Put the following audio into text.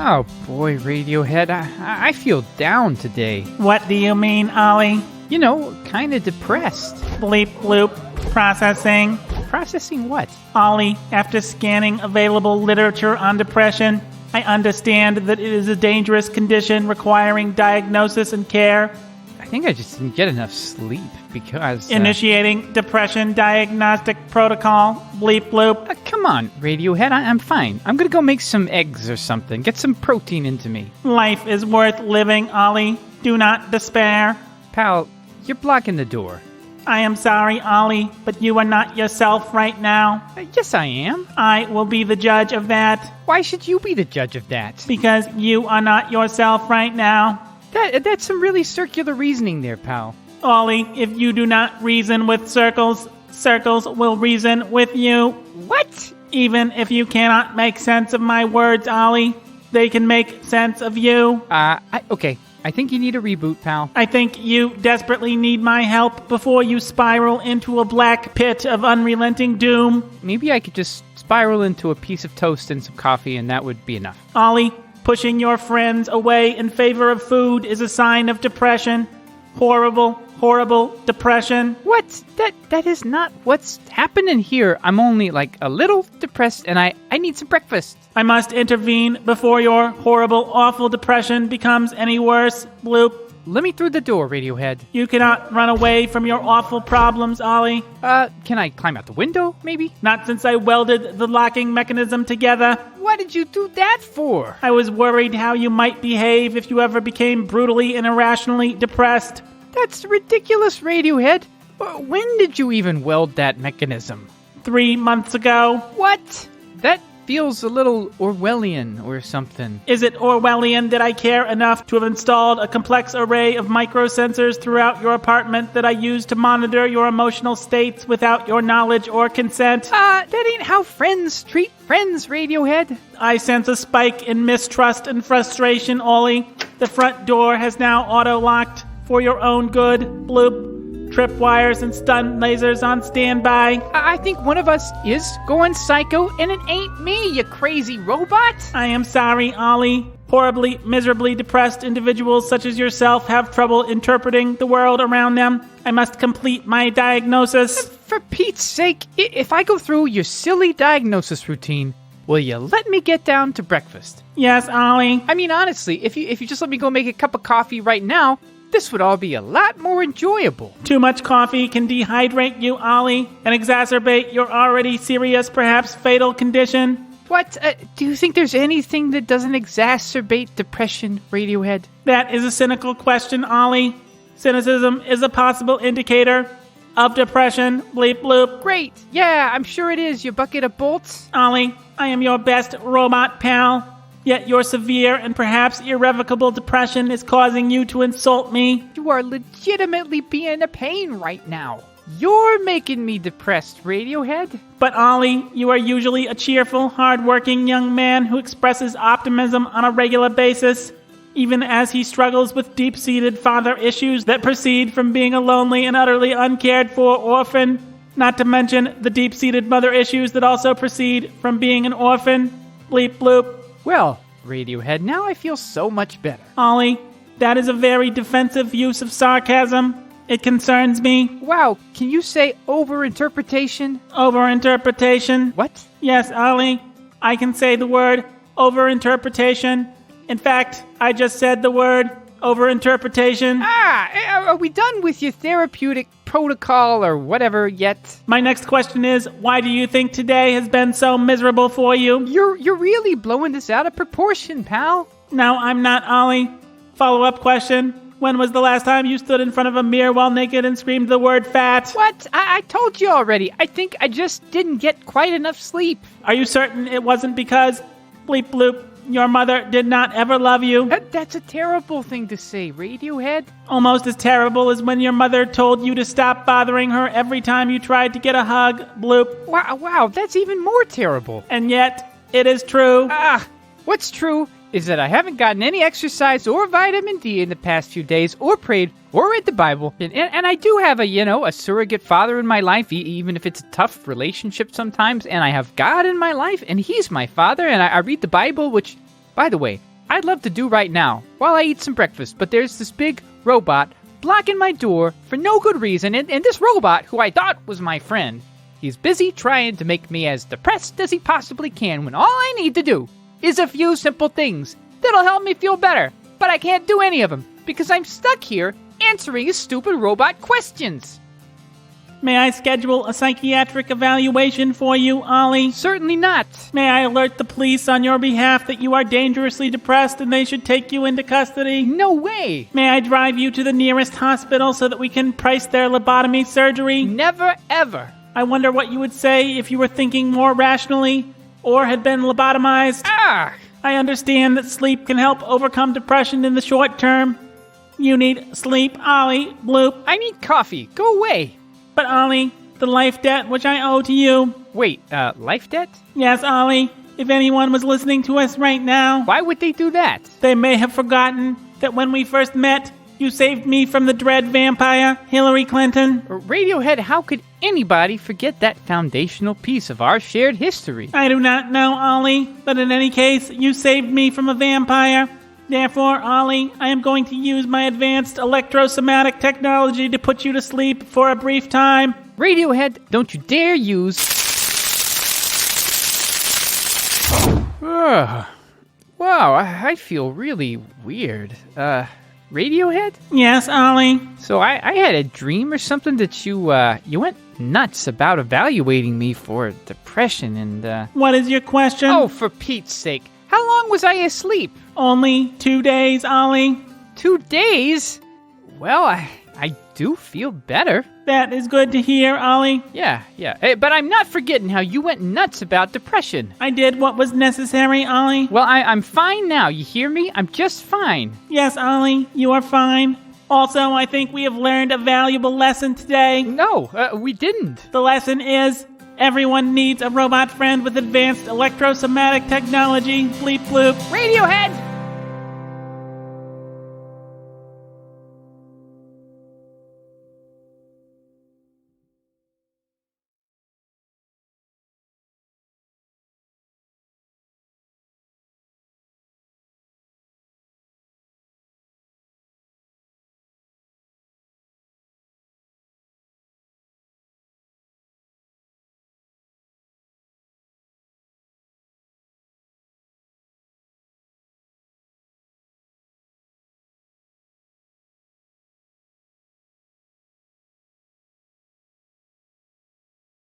Oh boy, Radiohead, I feel down today. What do you mean, Ollie? You know, kinda depressed. Bleep bloop. Processing. Processing what? Ollie, after scanning available literature on depression, I understand that it is a dangerous condition requiring diagnosis and care. I think I just didn't get enough sleep because... Initiating depression diagnostic protocol. Bleep bloop. Come on, Radiohead, I'm fine. I'm gonna go make some eggs or something. Get some protein into me. Life is worth living, Ollie. Do not despair. Pal, you're blocking the door. I am sorry, Ollie, but you are not yourself right now. Yes, I am. I will be the judge of that. Why should you be the judge of that? Because you are not yourself right now. That's some really circular reasoning there, pal. Ollie, if you do not reason with circles, circles will reason with you. What? Even if you cannot make sense of my words, Ollie, they can make sense of you. Okay. I think you need a reboot, pal. I think you desperately need my help before you spiral into a black pit of unrelenting doom. Maybe I could just spiral into a piece of toast and some coffee, and that would be enough. Ollie, pushing your friends away in favor of food is a sign of depression. Horrible, horrible depression. What? That is not what's happening here. I'm only, a little depressed, and I need some breakfast. I must intervene before your horrible, awful depression becomes any worse. Bloop. Let me through the door, Radiohead. You cannot run away from your awful problems, Ollie. Can I climb out the window, maybe? Not since I welded the locking mechanism together. What did you do that for? I was worried how you might behave if you ever became brutally and irrationally depressed. That's ridiculous, Radiohead. When did you even weld that mechanism? 3 months ago. What? That feels a little Orwellian or something. Is it Orwellian that I care enough to have installed a complex array of microsensors throughout your apartment that I use to monitor your emotional states without your knowledge or consent? That ain't how friends treat friends, Radiohead. I sense a spike in mistrust and frustration, Ollie. The front door has now auto-locked. For your own good. Bloop. Tripwires and stun lasers on standby. I think one of us is going psycho, and it ain't me, you crazy robot. I am sorry, Ollie. Horribly, miserably depressed individuals such as yourself have trouble interpreting the world around them. I must complete my diagnosis. For Pete's sake, if I go through your silly diagnosis routine, will you let me get down to breakfast? Yes, Ollie. I mean, honestly, if you just let me go make a cup of coffee right now, this would all be a lot more enjoyable. Too much coffee can dehydrate you, Ollie, and exacerbate your already serious, perhaps fatal condition. What? Do you think there's anything that doesn't exacerbate depression, Radiohead? That is a cynical question, Ollie. Cynicism is a possible indicator of depression. Bleep bloop. Great. Yeah, I'm sure it is, you bucket of bolts. Ollie, I am your best robot pal. Yet your severe and perhaps irrevocable depression is causing you to insult me. You are legitimately being a pain right now. You're making me depressed, Radiohead. But Ollie, you are usually a cheerful, hard-working young man who expresses optimism on a regular basis, even as he struggles with deep-seated father issues that proceed from being a lonely and utterly uncared-for orphan, not to mention the deep-seated mother issues that also proceed from being an orphan. Bleep bloop. Well, Radiohead, now I feel so much better. Ollie, that is a very defensive use of sarcasm. It concerns me. Wow, can you say overinterpretation? Overinterpretation? What? Yes, Ollie, I can say the word overinterpretation. In fact, I just said the word overinterpretation. Are we done with your therapeutic protocol or whatever yet? My next question is, why do you think today has been so miserable for you? You're really blowing this out of proportion, pal. No, I'm not, Ollie. Follow-up question. When was the last time you stood in front of a mirror while naked and screamed the word fat? What? I told you already. I think I just didn't get quite enough sleep. Are you certain it wasn't because, bleep bloop, your mother did not ever love you? That's a terrible thing to say, Radiohead. Almost as terrible as when your mother told you to stop bothering her every time you tried to get a hug. Bloop. Wow, that's even more terrible. And yet, it is true. What's true is that I haven't gotten any exercise or vitamin D in the past few days, or prayed, or read the Bible. And I do have a surrogate father in my life, even if it's a tough relationship sometimes. And I have God in my life, and He's my father. And I read the Bible, which, by the way, I'd love to do right now while I eat some breakfast, but there's this big robot blocking my door for no good reason, and this robot, who I thought was my friend, he's busy trying to make me as depressed as he possibly can when all I need to do is a few simple things that'll help me feel better, but I can't do any of them because I'm stuck here answering his stupid robot questions. May I schedule a psychiatric evaluation for you, Ollie? Certainly not. May I alert the police on your behalf that you are dangerously depressed and they should take you into custody? No way. May I drive you to the nearest hospital so that we can price their lobotomy surgery? Never, ever. I wonder what you would say if you were thinking more rationally or had been lobotomized. Ah! I understand that sleep can help overcome depression in the short term. You need sleep, Ollie. Bloop. I need coffee. Go away. But Ollie, the life debt which I owe to you. Wait, life debt? Yes, Ollie. If anyone was listening to us right now, Why would they do that? they may have forgotten that when we first met, you saved me from the dread vampire, Hillary Clinton. Radiohead, how could anybody forget that foundational piece of our shared history? I do not know, Ollie, but in any case, you saved me from a vampire. Therefore, Ollie, I am going to use my advanced electrosomatic technology to put you to sleep for a brief time. Radiohead, don't you dare use... Wow, I feel really weird. Radiohead? Yes, Ollie. So I had a dream or something that you went nuts about evaluating me for depression and, What is your question? Oh, for Pete's sake. How long was I asleep? Only 2 days, Ollie. 2 days? Well, I do feel better. That is good to hear, Ollie. Yeah. Hey, but I'm not forgetting how you went nuts about depression. I did what was necessary, Ollie. Well, I'm fine now, you hear me? I'm just fine. Yes, Ollie, you are fine. Also, I think we have learned a valuable lesson today. No, we didn't. The lesson is, everyone needs a robot friend with advanced electrosomatic technology. Bleep bloop. Radiohead!